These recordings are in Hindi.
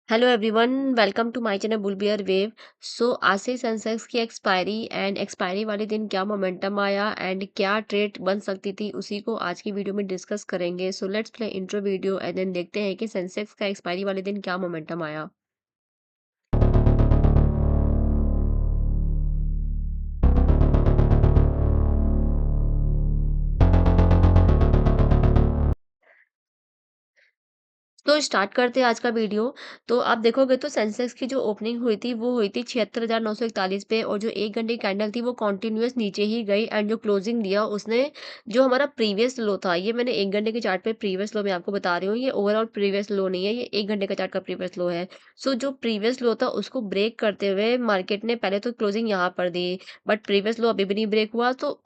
Hello everyone, welcome to my channel bull bear wave. So आज से सेंसेक्स की एक्सपायरी एंड एक्सपायरी वाले दिन क्या मोमेंटम आया एंड क्या ट्रेड बन सकती थी, उसी को आज की वीडियो में डिस्कस करेंगे। So let's play intro video and then देखते हैं कि सेंसेक्स का एक्सपायरी वाले दिन क्या मोमेंटम आया। तो स्टार्ट करते हैं आज का वीडियो। तो आप देखोगे तो सेंसेक्स की जो ओपनिंग हुई थी वो हुई थी 76,941 पे, और जो 1 घंटे की कैंडल थी वो कंटिन्यूअस नीचे ही गई एंड जो क्लोजिंग दिया उसने, जो हमारा प्रीवियस लो था, ये मैंने 1 घंटे के चार्ट पे प्रीवियस लो मैं आपको बता रही हूँ, ये ओवरऑल प्रीवियस लो नहीं है, ये 1 घंटे का चार्ट का प्रीवियस लो है। सो जो प्रीवियस लो था उसको ब्रेक करते हुए मार्केट ने पहले तो क्लोजिंग यहाँ पर दी, बट प्रीवियस लो अभी भी नहीं ब्रेक हुआ। तो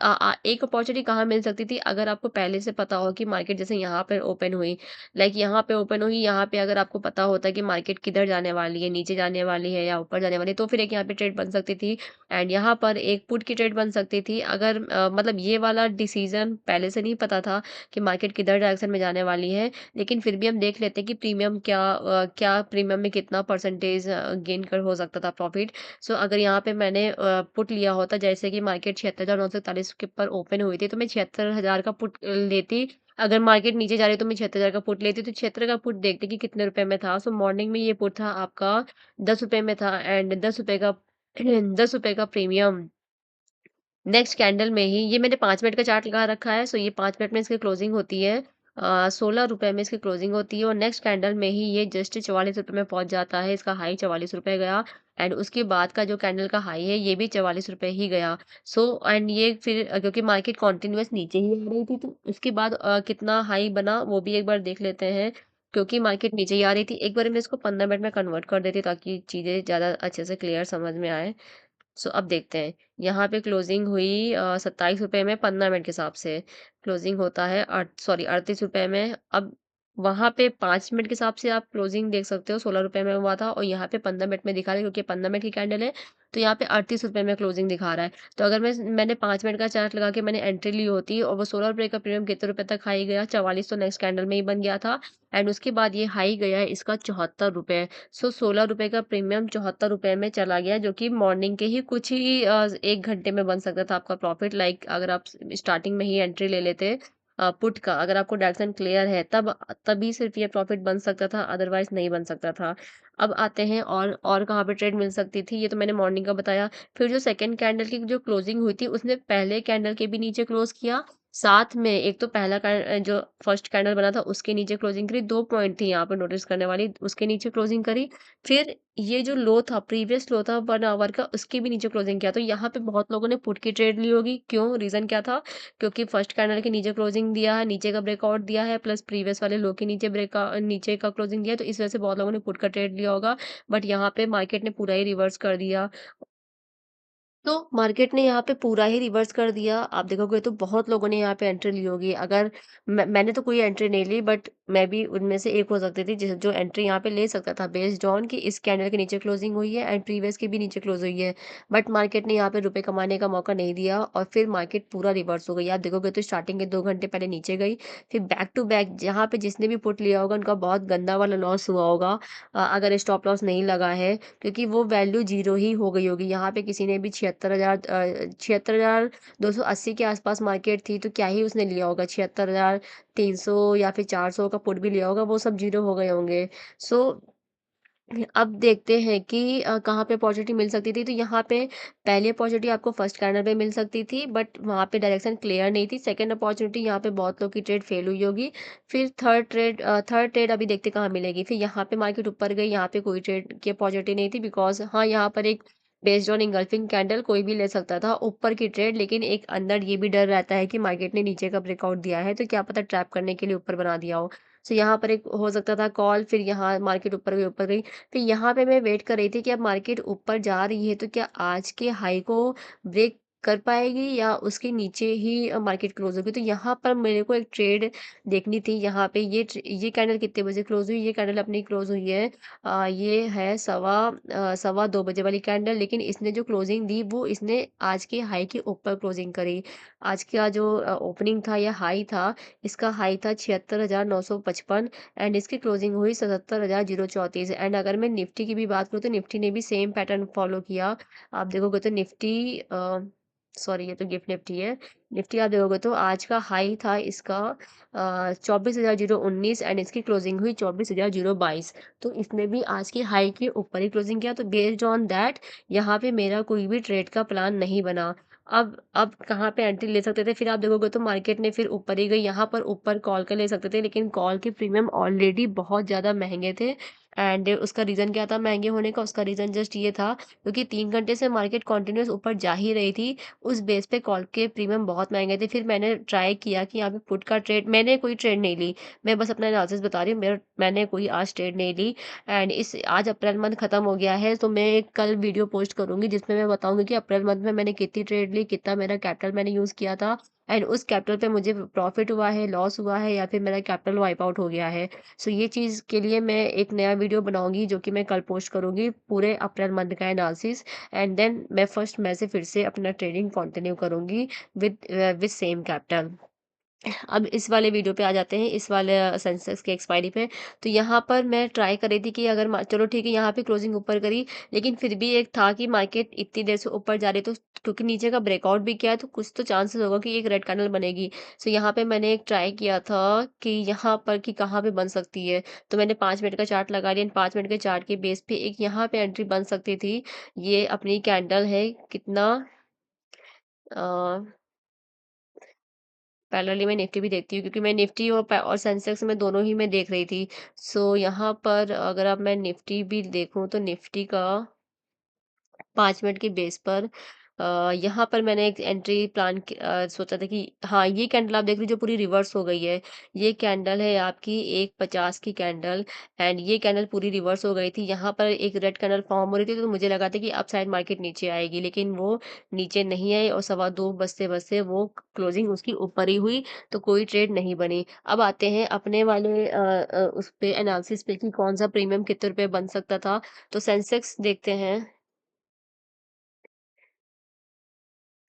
एक अपॉर्चुनिटी कहाँ मिल सकती थी, अगर आपको पहले से पता हो कि मार्केट जैसे यहाँ पर ओपन हुई, लाइक यहाँ पे ओपन हुई, यहाँ पे अगर आपको पता होता है कि मार्केट किधर जाने वाली है, नीचे जाने वाली है या ऊपर जाने वाली है, तो फिर एक यहाँ पे ट्रेड बन सकती थी एंड यहाँ पर एक पुट की ट्रेड बन सकती थी। अगर मतलब ये वाला डिसीजन पहले से नहीं पता था कि मार्केट किधर डायरेक्शन में जाने वाली है, लेकिन फिर भी हम देख लेते हैं कि प्रीमियम क्या प्रीमियम में कितना परसेंटेज गेन कर हो सकता था प्रॉफिट। सो अगर यहाँ पे मैंने पुट लिया होता, जैसे कि मार्केट 76,941 के ऊपर ओपन हुई थी, तो मैं 76,000 का पुट लेती। अगर मार्केट नीचे जा रही है तो मैं 76,000 का पुट लेती, तो 76 का पुट देखते कि कितने रुपए में था। सो मॉर्निंग में ये पुट था आपका 10 रुपए में था एंड 10 रुपए का 10 रुपए का प्रीमियम नेक्स्ट कैंडल में ही, ये मैंने 5 मिनट का चार्ट लगा रखा है। सो ये 5 मिनट में इसकी क्लोजिंग होती है, 16 रुपए में इसकी क्लोजिंग होती है, और नेक्स्ट कैंडल में ही ये जस्ट 44 रुपए में पहुंच जाता है। इसका हाई 44 रुपए गया एंड उसके बाद का जो कैंडल का हाई है ये भी 44 रुपए ही गया। सो एंड ये फिर क्योंकि मार्केट कॉन्टिन्यूअस नीचे ही आ रही थी, तो उसके बाद कितना हाई बना वो भी एक बार देख लेते हैं। क्योंकि मार्केट नीचे ही आ रही थी, एक बार मैं इसको 15 मिनट में कन्वर्ट कर देती ताकि चीज़ें ज़्यादा अच्छे से क्लियर समझ में आए। सो अब देखते हैं, यहाँ पे क्लोजिंग हुई 27 रुपए में 15 मिनट के हिसाब से। क्लोजिंग होता है 38 रुपए में। अब वहाँ पे 5 मिनट के हिसाब से आप क्लोजिंग देख सकते हो, 16 रुपए में हुआ था, और यहाँ पे 15 मिनट में दिखा रहा है क्योंकि 15 मिनट की कैंडल है, तो यहाँ पे 38 रुपए में क्लोजिंग दिखा रहा है। तो अगर मैंने 5 मिनट का चार्ट लगा के मैंने एंट्री ली होती और वो 16 रुपए का प्रीमियम कितने रुपए तक हाई गया, 44, तो नेक्स्ट कैंडल में ही बन गया था एंड उसके बाद ये हाई गया है इसका 74 रुपए। सो 16 रुपए का प्रीमियम 74 रुपए में चला गया, जो कि मॉर्निंग के ही कुछ ही 1 घंटे में बन सकता था आपका प्रॉफिट। लाइक अगर आप स्टार्टिंग में ही एंट्री ले लेते पुट का, अगर आपको डायरेक्शन क्लियर है तब तभी सिर्फ ये प्रॉफिट बन सकता था, अदरवाइज नहीं बन सकता था। अब आते हैं और कहाँ पे ट्रेड मिल सकती थी, ये तो मैंने मॉर्निंग का बताया। फिर जो सेकंड कैंडल की जो क्लोजिंग हुई थी उसने पहले कैंडल के भी नीचे क्लोज किया, साथ में एक तो जो फर्स्ट कैंडल बना था उसके नीचे क्लोजिंग करी। 2 पॉइंट थी यहाँ पे नोटिस करने वाली, उसके नीचे क्लोजिंग करी। फिर ये जो लो था, प्रीवियस लो था 1 आवर का, उसके भी नीचे क्लोजिंग किया। तो यहाँ पे बहुत लोगों ने पुट की ट्रेड ली होगी। क्यों? रीज़न क्या था? क्योंकि फर्स्ट कैंडल के नीचे क्लोजिंग दिया है, नीचे का ब्रेकआउट दिया है, प्लस प्रीवियस वाले लो के नीचे का क्लोजिंग दिया है, तो इस वजह से बहुत लोगों ने पुट का ट्रेड लिया होगा। बट यहाँ पे मार्केट ने पूरा ही रिवर्स कर दिया। तो मार्केट ने यहाँ पे पूरा ही रिवर्स कर दिया। आप देखोगे तो बहुत लोगों ने यहाँ पे एंट्री ली होगी। अगर मैंने तो कोई एंट्री नहीं ली, बट मैं भी उनमें से एक हो सकती थी जो एंट्री यहाँ पे ले सकता था, बेस्ड ऑन कि इस कैंडल के नीचे क्लोजिंग हुई है एंड प्रीवियस की भी नीचे क्लोज हुई है। बट मार्केट ने यहाँ पे रुपए कमाने का मौका नहीं दिया और फिर मार्केट पूरा रिवर्स हो गई। आप देखोगे तो स्टार्टिंग के 2 घंटे पहले नीचे गई, फिर बैक टू बैक जहाँ पे जिसने भी पुट लिया होगा उनका बहुत गंदा वाला लॉस हुआ होगा, अगर स्टॉप लॉस नहीं लगा है, क्योंकि वो वैल्यू ज़ीरो ही हो गई होगी। यहाँ पे किसी ने भी 76,280 के आसपास मार्केट थी, तो क्या ही उसने लिया होगा, 76,300 या फिर 400 का पुट भी लिया होगा, वो सब ज़ीरो हो गए होंगे। सो अब देखते हैं कि कहाँ पे अपॉर्चुनिटी मिल सकती थी। तो यहाँ पे पहली अपॉर्चुनिटी आपको फर्स्ट कैंडल पे मिल सकती थी, बट वहाँ पे डायरेक्शन क्लियर नहीं थी। सेकंड अपॉर्चुनिटी यहाँ पे बहुत लोग की ट्रेड फेल हुई होगी। फिर थर्ड ट्रेड अभी देखते कहाँ मिलेगी। फिर यहाँ पे मार्केट ऊपर गई, यहाँ पे कोई ट्रेड की अपॉर्चुनिटी नहीं थी, बिकॉज़ हाँ, यहाँ पर एक बेस्ड ऑन इंगल्फिंग कैंडल कोई भी ले सकता था ऊपर की ट्रेड, लेकिन एक अंदर ये भी डर रहता है कि मार्केट ने नीचे का ब्रेकआउट दिया है, तो क्या पता ट्रैप करने के लिए ऊपर बना दिया हो। सो यहाँ पर एक हो सकता था कॉल, फिर यहाँ मार्केट ऊपर गई। फिर यहाँ पे मैं वेट कर रही थी कि अब मार्केट ऊपर जा रही है तो क्या आज के हाई को ब्रेक कर पाएगी या उसके नीचे ही मार्केट क्लोज़ होगी। तो यहाँ पर मेरे को एक ट्रेड देखनी थी। यहाँ पे ये कैंडल कितने बजे क्लोज़ हुई? ये कैंडल अपनी क्लोज़ हुई है ये है सवा 2 बजे वाली कैंडल, लेकिन इसने जो क्लोज़िंग दी वो इसने आज के हाई के ऊपर क्लोज़िंग करी। आज का जो ओपनिंग था या हाई था, इसका हाई था 76,955 एंड इसकी क्लोज़िंग हुई 77,034 एंड अगर मैं निफ्टी की भी बात करूँ तो निफ्टी ने भी सेम पैटर्न फ़ॉलो किया। आप देखोगे तो निफ्टी सॉरी ये तो गिफ्ट निफ्टी है। निफ्टी आप देखोगे तो आज का हाई था इसका 24,019 एंड इसकी क्लोजिंग हुई 24,022। तो इसने भी आज की हाई के ऊपर ही क्लोजिंग किया तो बेस्ड ऑन दैट यहाँ पे मेरा कोई भी ट्रेड का प्लान नहीं बना। अब कहाँ पे एंट्री ले सकते थे? फिर आप देखोगे तो मार्केट ने फिर ऊपर ही गई। यहाँ पर ऊपर कॉल का ले सकते थे लेकिन कॉल के प्रीमियम ऑलरेडी बहुत ज़्यादा महँगे थे एंड उसका रीज़न क्या था महँगे होने का? उसका रीज़न जस्ट ये था क्योंकि 3 घंटे से मार्केट कंटिन्यूअस ऊपर जा ही रही थी, उस बेस पे कॉल के प्रीमियम बहुत महँगे थे। फिर मैंने ट्राई किया कि यहाँ पे पुट का ट्रेड मैंने कोई ट्रेड नहीं ली। मैं बस अपना एनालिसिस बता रही हूँ, मैंने कोई आज ट्रेड नहीं ली एंड इस आज अप्रैल मंथ खत्म हो गया है, तो मैं एक कल वीडियो पोस्ट करूँगी जिसमें मैं बताऊँगी कि अप्रैल मंथ में मैंने कितनी ट्रेड ली, कितना मेरा कैपिटल मैंने यूज़ किया था एंड उस कैपिटल पे मुझे प्रॉफिट हुआ है, लॉस हुआ है या फिर मेरा कैपिटल वाइप आउट हो गया है। सो ये चीज़ के लिए मैं एक नया वीडियो बनाऊँगी जो कि मैं कल पोस्ट करूँगी, पूरे अप्रैल मंथ का एनालिसिस एंड देन मैं फर्स्ट मई से फिर से अपना ट्रेडिंग कंटिन्यू करूँगी विद सेम कैपिटल। अब इस वाले वीडियो पे आ जाते हैं, इस वाले सेंसेक्स के एक्सपायरी पे। तो यहाँ पर मैं ट्राई कर रही थी कि अगर मा चलो ठीक है यहाँ पे क्लोजिंग ऊपर करी, लेकिन फिर भी एक था कि मार्केट इतनी देर से ऊपर जा रही है तो क्योंकि नीचे का ब्रेकआउट भी किया है तो कुछ तो चांसेस होगा कि एक रेड कैंडल बनेगी। सो यहाँ पे मैंने एक ट्राई किया था कि यहाँ पर कि कहाँ पे बन सकती है। तो मैंने 5 मिनट का चार्ट लगा लिया एंड 5 मिनट के चार्ट के बेस पे एक यहाँ पे एंट्री बन सकती थी। ये अपनी कैंडल है कितना अ पैरेलली मैं निफ्टी भी देखती हूँ क्योंकि मैं निफ्टी और सेंसेक्स में दोनों ही मैं देख रही थी। सो यहाँ पर अगर अब मैं निफ्टी भी देखूँ तो निफ्टी का 5 मिनट की बेस पर यहाँ पर मैंने एक एंट्री सोचा था कि हाँ, ये कैंडल आप देख लीजिए जो पूरी रिवर्स हो गई है। ये कैंडल है आपकी 1.50 की कैंडल एंड ये कैंडल पूरी रिवर्स हो गई थी। यहाँ पर एक रेड कैंडल फॉर्म हो रही थी तो मुझे लगा था कि अब शायद मार्केट नीचे आएगी, लेकिन वो नीचे नहीं आई और सवा 2 बजते-बजते वो क्लोजिंग उसकी ऊपर ही हुई, तो कोई ट्रेड नहीं बनी। अब आते हैं अपने वाले उस पे एनालिसिस पे कि कौन-सा प्रीमियम कितने रुपए बन सकता था। तो सेंसेक्स देखते हैं।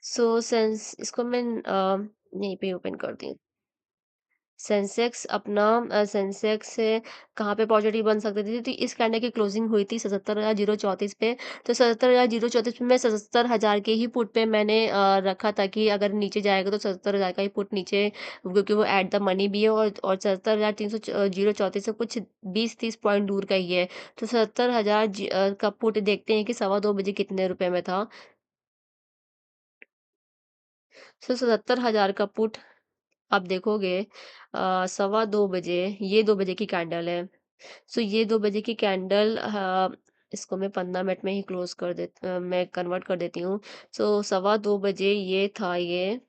सो सेंस इसको मैं यहीं पे ओपन करती हूँ। सेंसेक्स से कहाँ पे पॉजिटिव बन सकते थे? तो इस कैंडल की क्लोजिंग हुई थी 77,034 पे। तो 77,034 पे मैं 77,000 के ही पुट पे मैंने रखा था कि अगर नीचे जाएगा तो 77,000 का ही पुट नीचे क्योंकि वो एट द मनी भी है और 77,034 से कुछ 20-30 पॉइंट दूर का ही है। तो 77,000 का पुट देखते हैं कि सवा 2 बजे कितने रुपए में था। सो 77,000 का पुट आप देखोगे सवा 2 बजे ये 2 बजे की कैंडल है। सो ये 2 बजे की कैंडल इसको मैं 15 मिनट में ही मैं कन्वर्ट कर देती हूँ। सो सवा 2 बजे ये था ये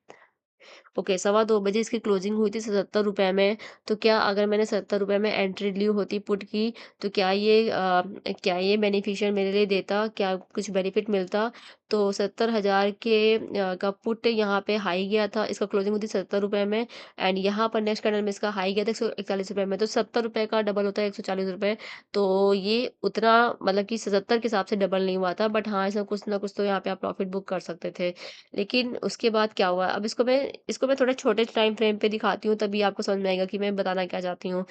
ओके, सवा 2 बजे इसकी क्लोजिंग हुई थी ₹77 में, तो क्या अगर मैंने ₹70 में एंट्री ली होती पुट की, तो क्या ये बेनिफिशियल मेरे लिए देता? क्या कुछ बेनिफिट मिलता? तो 70,000 का पुट यहाँ पे हाई गया था, इसका क्लोजिंग हुई थी ₹70 में एंड यहाँ पर नेक्स्ट कैंडल में इसका हाई गया था ₹141 में, तो ₹70 का डबल होता है ₹140 तो ये उतना मतलब कि 77 के हिसाब से डबल नहीं हुआ था, बट हाँ, इसमें कुछ ना कुछ तो यहाँ पे आप प्रॉफिट बुक कर सकते थे। लेकिन उसके बाद क्या हुआ? अब इसको मैं थोड़े छोटे टाइम फ्रेम पे दिखाती हूँ तभी आपको समझ में आएगा कि मैं बताना क्या चाहती हूँ।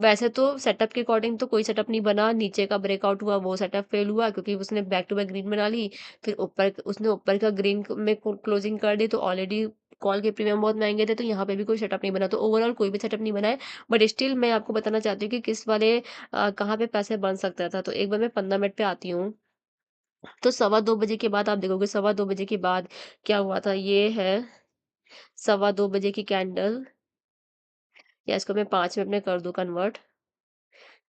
वैसे तो सेटअप के अकॉर्डिंग तो कोई सेटअप नहीं बना, नीचे का ब्रेकआउट हुआ वो सेटअप फेल हुआ क्योंकि उसने बैक टू बैक ग्रीन बना ली, फिर ऊपर का ग्रीन में क्लोजिंग कर दी तो ऑलरेडी कॉल के प्रीमियम बहुत महँगे थे तो यहाँ पे भी कोई सेटअप नहीं बना। तो ओवरऑल कोई भी सेटअप नहीं बना है, बट स्टिल मैं आपको बताना चाहती हूँ कि किस वाले कहाँ पे पैसे बन सकता था। तो एक बार मैं 15 मिनट पे आती हूँ। तो सवा 2 बजे के बाद आप देखोगे सवा 2 बजे के बाद क्या हुआ था, ये है सवा 2 बजे की कैंडल या इसको मैं 5 मिनट में कर दूँ कन्वर्ट।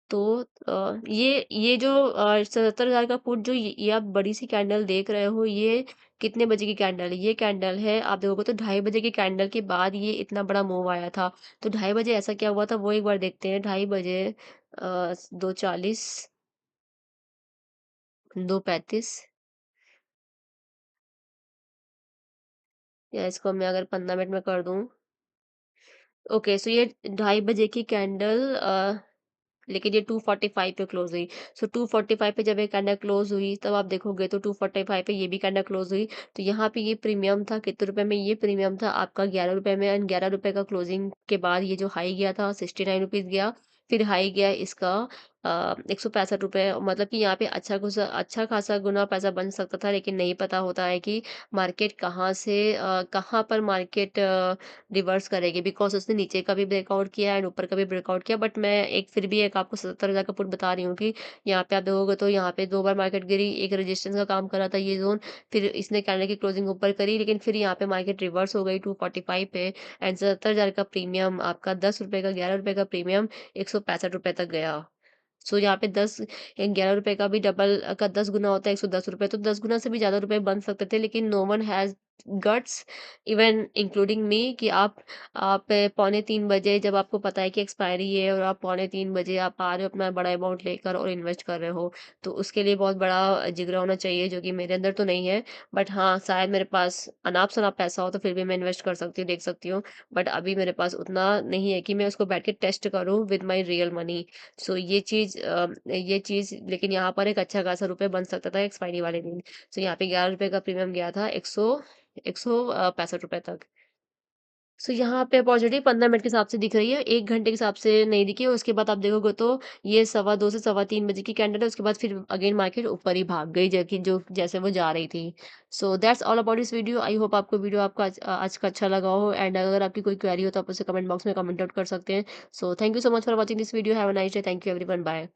तो ये जो 77,000 का पुट जो ये आप बड़ी-सी कैंडल देख रहे हो, ये कितने बजे की कैंडल है? ये कैंडल है आप देखोगे तो ढाई बजे की कैंडल के बाद ये इतना बड़ा मूव आया था। तो ढाई बजे ऐसा क्या हुआ था वो एक बार देखते हैं। ढाई बजे 2:40 2:35 या इसको मैं अगर 15 मिनट में कर दूँ। ओके, सो ये 2:30 की कैंडल लेकिन ये 2:45 पे क्लोज़ हुई। सो 2:45 पे जब ये कैंडल क्लोज़ हुई, तब आप देखोगे तो 2:45 पे ये भी कैंडल क्लोज़ हुई। तो यहाँ पे ये प्रीमियम था, कितने रुपए में? ये प्रीमियम था आपका ₹11 में, एंड ₹11 का क्लोज़िंग के बाद ये जो हाई गया था ₹69 गया। फिर हाई गया इसका ₹165, मतलब कि यहाँ पे अच्छा खासा गुना पैसा बन सकता था, लेकिन नहीं पता होता है कि मार्केट कहाँ से कहाँ पर मार्केट रिवर्स करेगी, बिकॉज़ उसने नीचे का भी ब्रेकआउट किया एंड ऊपर का भी ब्रेकआउट किया। बट मैं एक फिर भी एक आपको 77,000 का पुट बता रही हूँ कि यहाँ पे आप देखोगे तो यहाँ पे 2 बार मार्केट गिरी, एक रेजिस्टेंस का काम कर रहा था ये ज़ोन, फिर इसने कैंडल की क्लोजिंग ऊपर करी, लेकिन फिर यहाँ पे मार्केट रिवर्स हो गई 245 पे, एंड 77,000 का प्रीमियम आपका ₹10 का ₹11 का प्रीमियम ₹165 तक गया। सो यहाँ पे 10 ₹11 का भी डबल का 10 गुना होता है ₹110, तो 10 गुना से भी ज़्यादा रुपए बन सकते थे, लेकिन no one has guts, even including me, कि आप पौने 3 बजे, जब आपको पता है कि एक्सपायरी है और आप पौने 3 बजे आप आ रहे हो अपना बड़ा अमाउंट लेकर और इन्वेस्ट कर रहे हो, तो उसके लिए बहुत बड़ा जिगरा होना चाहिए, जो कि मेरे अंदर तो नहीं है। बट हाँ, शायद मेरे पास अनाप-शनाप पैसा हो तो फिर भी मैं इन्वेस्ट कर सकती हूँ, देख सकती हूँ। बट अभी मेरे पास उतना नहीं है कि मैं उसको बैठ के टेस्ट करूँ विद माय रियल मनी। सो ये चीज़ लेकिन यहाँ पर एक अच्छा खासा रुपए बन सकता था एक्सपायरी वाले दिन। सो यहाँ पे ₹11 का प्रीमियम गया था 165 तक। सो यहाँ पे अपॉर्च्युनिटी 15 मिनट के हिसाब से दिख रही है, 1 घंटे के हिसाब से नहीं दिखी, और उसके बाद आप देखोगे तो ये सवा 2 से सवा 3 बजे की कैंडल है, उसके बाद फिर अगेन मार्केट ऊपर ही भाग गई, जो जैसे वो जा रही थी। So that's all about this video. I hope आपको वीडियो आपका आज का अच्छा लगा हो, एंड अगर आपकी कोई क्वेरी हो तो आप उसे कमेंट बॉक्स में कमेंट आउट कर सकते हैं। So thank you so much for watching this video. Have a nice day. Thank you everyone. Bye.